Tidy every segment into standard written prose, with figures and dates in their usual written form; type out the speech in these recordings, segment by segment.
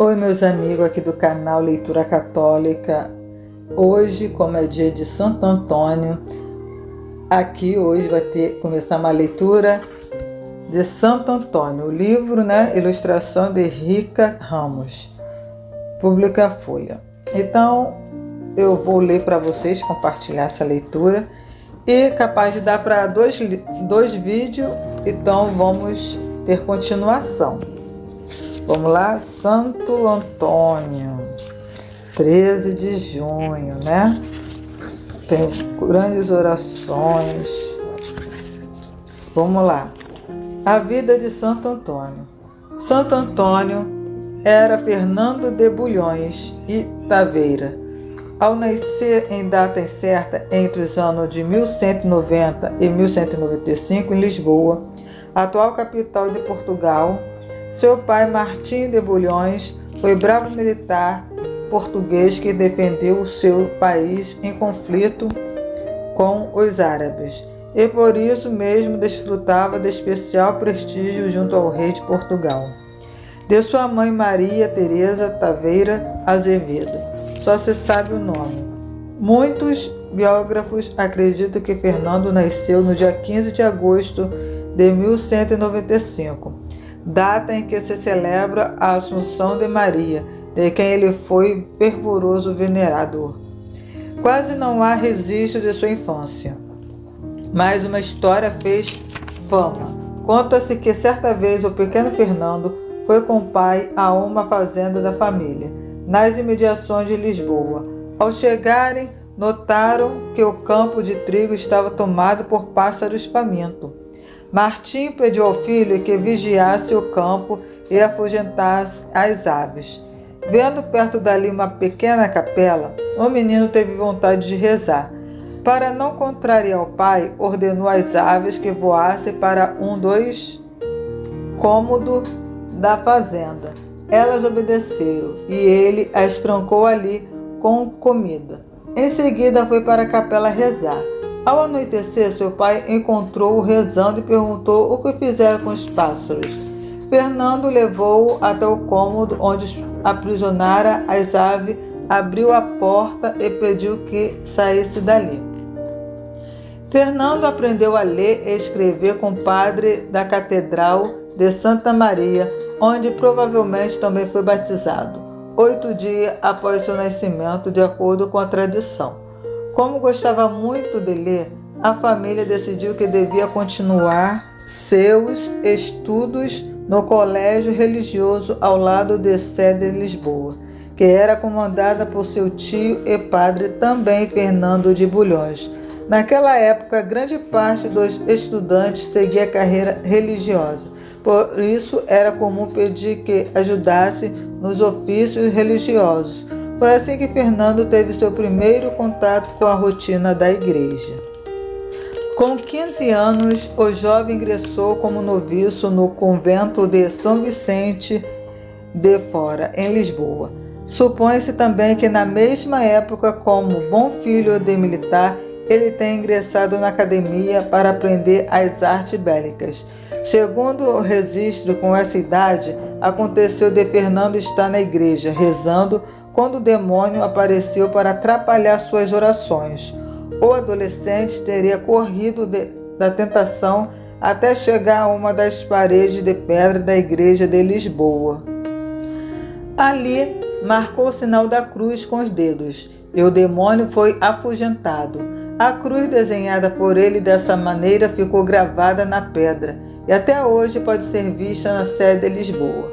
Oi, meus amigos aqui do canal Leitura Católica. Hoje, como é dia de Santo Antônio, aqui hoje vai começar uma leitura de Santo Antônio, o livro, ilustração de Rica Ramos, Pública Folha. Então, eu vou ler para vocês, compartilhar essa leitura e capaz de dar para dois vídeos, então vamos ter continuação. Vamos lá, Santo Antônio, 13 de junho, Tem grandes orações. Vamos lá. A vida de Santo Antônio. Santo Antônio era Fernando de Bulhões e Taveira. Ao nascer em data incerta entre os anos de 1190 e 1195 em Lisboa, atual capital de Portugal, seu pai, Martim de Bulhões, foi bravo militar português que defendeu o seu país em conflito com os árabes e por isso mesmo desfrutava de especial prestígio junto ao rei de Portugal. De sua mãe Maria Teresa Taveira Azevedo, só se sabe o nome. Muitos biógrafos acreditam que Fernando nasceu no dia 15 de agosto de 1195, data em que se celebra a Assunção de Maria, de quem ele foi fervoroso venerador. Quase não há registro de sua infância, mas uma história fez fama. Conta-se que certa vez o pequeno Fernando foi com o pai a uma fazenda da família, nas imediações de Lisboa. Ao chegarem, notaram que o campo de trigo estava tomado por pássaros famintos. Martim pediu ao filho que vigiasse o campo e afugentasse as aves. Vendo perto dali uma pequena capela, o menino teve vontade de rezar. Para não contrariar o pai, ordenou às aves que voassem para um dos cômodos da fazenda. Elas obedeceram e ele as trancou ali com comida. Em seguida foi para a capela rezar. Ao anoitecer, seu pai encontrou-o rezando e perguntou o que fizera com os pássaros. Fernando levou-o até o cômodo onde aprisionara as aves, abriu a porta e pediu que saísse dali. Fernando aprendeu a ler e escrever com o padre da Catedral de Santa Maria, onde provavelmente também foi batizado, 8 dias após seu nascimento, de acordo com a tradição. Como gostava muito de ler, a família decidiu que devia continuar seus estudos no colégio religioso ao lado de sede de Lisboa, que era comandada por seu tio e padre também Fernando de Bulhões. Naquela época, grande parte dos estudantes seguia a carreira religiosa, por isso era comum pedir que ajudasse nos ofícios religiosos. Foi assim que Fernando teve seu primeiro contato com a rotina da igreja. Com 15 anos, o jovem ingressou como noviço no convento de São Vicente de Fora, em Lisboa. Supõe-se também que na mesma época, como bom filho de militar, ele tenha ingressado na academia para aprender as artes bélicas. Segundo o registro, com essa idade, aconteceu de Fernando estar na igreja, rezando, quando o demônio apareceu para atrapalhar suas orações. O adolescente teria corrido da tentação até chegar a uma das paredes de pedra da igreja de Lisboa. Ali, marcou o sinal da cruz com os dedos, e o demônio foi afugentado. A cruz desenhada por ele dessa maneira ficou gravada na pedra, e até hoje pode ser vista na sede de Lisboa.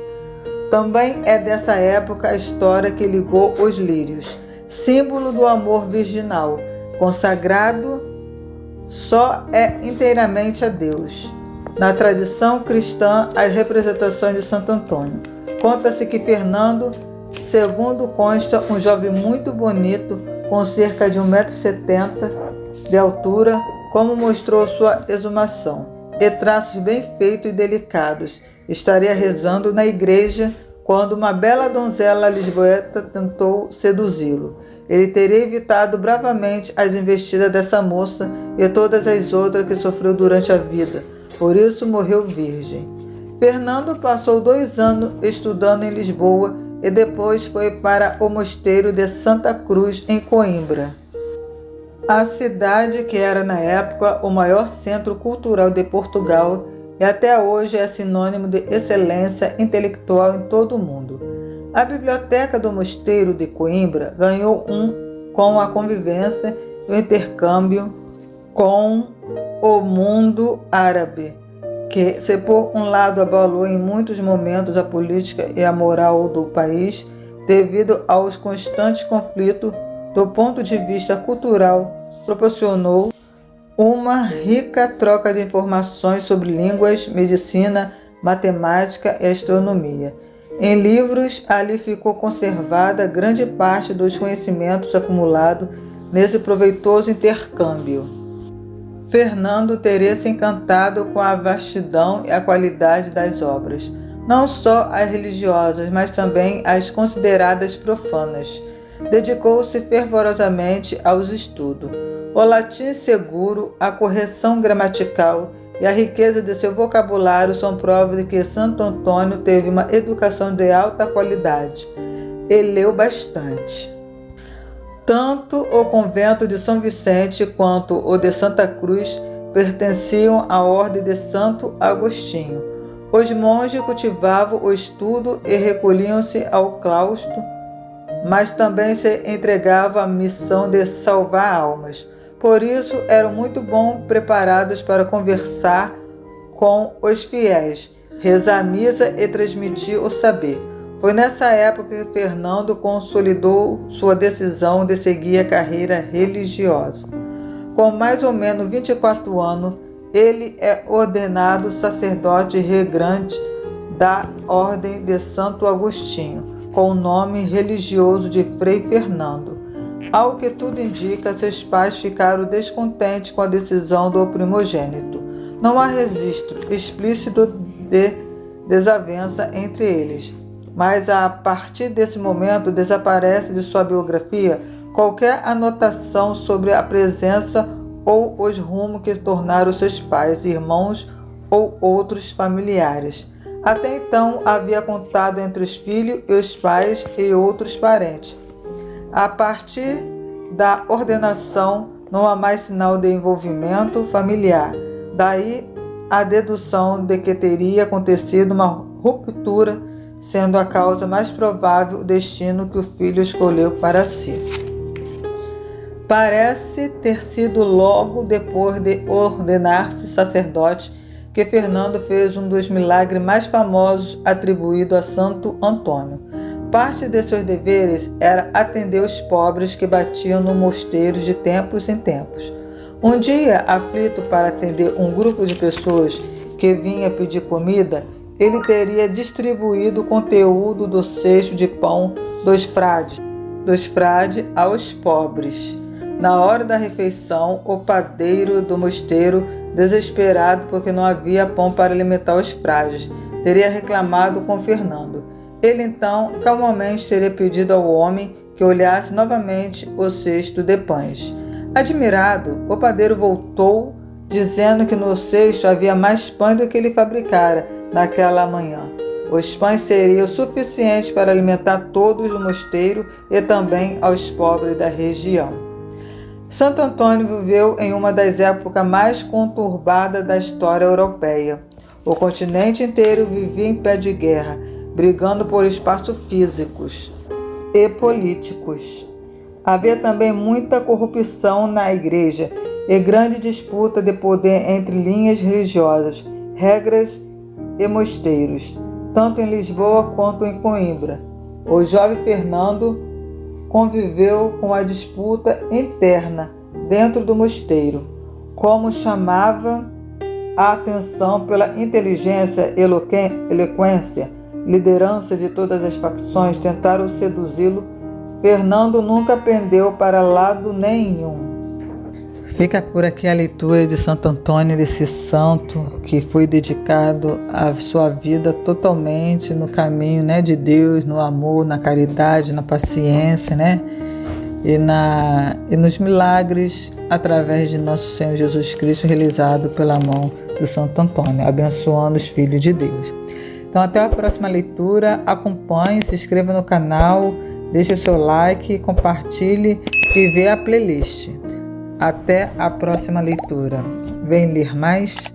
Também é dessa época a história que ligou os lírios, símbolo do amor virginal, consagrado só inteiramente a Deus. Na tradição cristã, as representações de Santo Antônio. Conta-se que Fernando, segundo consta, um jovem muito bonito, com cerca de 1,70 m de altura, como mostrou sua exumação, e traços bem feitos e delicados, estaria rezando na igreja quando uma bela donzela lisboeta tentou seduzi-lo. Ele teria evitado bravamente as investidas dessa moça e todas as outras que sofreu durante a vida, por isso morreu virgem. Fernando passou 2 anos estudando em Lisboa e depois foi para o mosteiro de Santa Cruz, em Coimbra. A cidade, que era na época o maior centro cultural de Portugal e até hoje é sinônimo de excelência intelectual em todo o mundo. A biblioteca do mosteiro de Coimbra ganhou com a convivência e o intercâmbio com o mundo árabe, que, se por um lado abalou em muitos momentos a política e a moral do país, devido aos constantes conflitos do ponto de vista cultural, proporcionou uma rica troca de informações sobre línguas, medicina, matemática e astronomia. Em livros, ali ficou conservada grande parte dos conhecimentos acumulados nesse proveitoso intercâmbio. Fernando teria se encantado com a vastidão e a qualidade das obras, não só as religiosas, mas também as consideradas profanas. Dedicou-se fervorosamente aos estudos. O latim seguro, a correção gramatical e a riqueza de seu vocabulário são prova de que Santo Antônio teve uma educação de alta qualidade e leu bastante. Tanto o convento de São Vicente quanto o de Santa Cruz pertenciam à ordem de Santo Agostinho. Os monges cultivavam o estudo e recolhiam-se ao claustro, mas também se entregavam à missão de salvar almas. Por isso, eram muito bem preparados para conversar com os fiéis, rezar a missa e transmitir o saber. Foi nessa época que Fernando consolidou sua decisão de seguir a carreira religiosa. Com mais ou menos 24 anos, ele é ordenado sacerdote regrante da Ordem de Santo Agostinho, com o nome religioso de Frei Fernando. Ao que tudo indica, seus pais ficaram descontentes com a decisão do primogênito. Não há registro explícito de desavença entre eles, mas a partir desse momento desaparece de sua biografia qualquer anotação sobre a presença ou os rumos que tornaram seus pais, irmãos ou outros familiares. Até então havia contato entre os filhos e os pais e outros parentes. A partir da ordenação, não há mais sinal de envolvimento familiar. Daí a dedução de que teria acontecido uma ruptura, sendo a causa mais provável o destino que o filho escolheu para si. Parece ter sido logo depois de ordenar-se sacerdote que Fernando fez um dos milagres mais famosos atribuído a Santo Antônio. Parte de seus deveres era atender os pobres que batiam no mosteiro de tempos em tempos. Um dia, aflito para atender um grupo de pessoas que vinha pedir comida, ele teria distribuído o conteúdo do cesto de pão dos frades aos pobres. Na hora da refeição, o padeiro do mosteiro, desesperado porque não havia pão para alimentar os frades, teria reclamado com Fernando. Ele então calmamente teria pedido ao homem que olhasse novamente o cesto de pães. Admirado, o padeiro voltou, dizendo que no cesto havia mais pães do que ele fabricara naquela manhã. Os pães seriam suficientes para alimentar todos do mosteiro e também aos pobres da região. Santo Antônio viveu em uma das épocas mais conturbadas da história europeia. O continente inteiro vivia em pé de guerra, brigando por espaços físicos e políticos. Havia também muita corrupção na igreja e grande disputa de poder entre linhas religiosas, regras e mosteiros, tanto em Lisboa quanto em Coimbra. O jovem Fernando conviveu com a disputa interna dentro do mosteiro, como chamava a atenção pela inteligência, eloquência, liderança de todas as facções, tentaram seduzi-lo. Fernando nunca pendeu para lado nenhum. Fica por aqui a leitura de Santo Antônio, desse santo que foi dedicado a sua vida totalmente no caminho, de Deus, no amor, na caridade, na paciência, e nos milagres através de nosso Senhor Jesus Cristo realizado pela mão do Santo Antônio, abençoando os filhos de Deus. Então até a próxima leitura, acompanhe, se inscreva no canal, deixe o seu like, compartilhe e vê a playlist. Até a próxima leitura. Vem ler mais?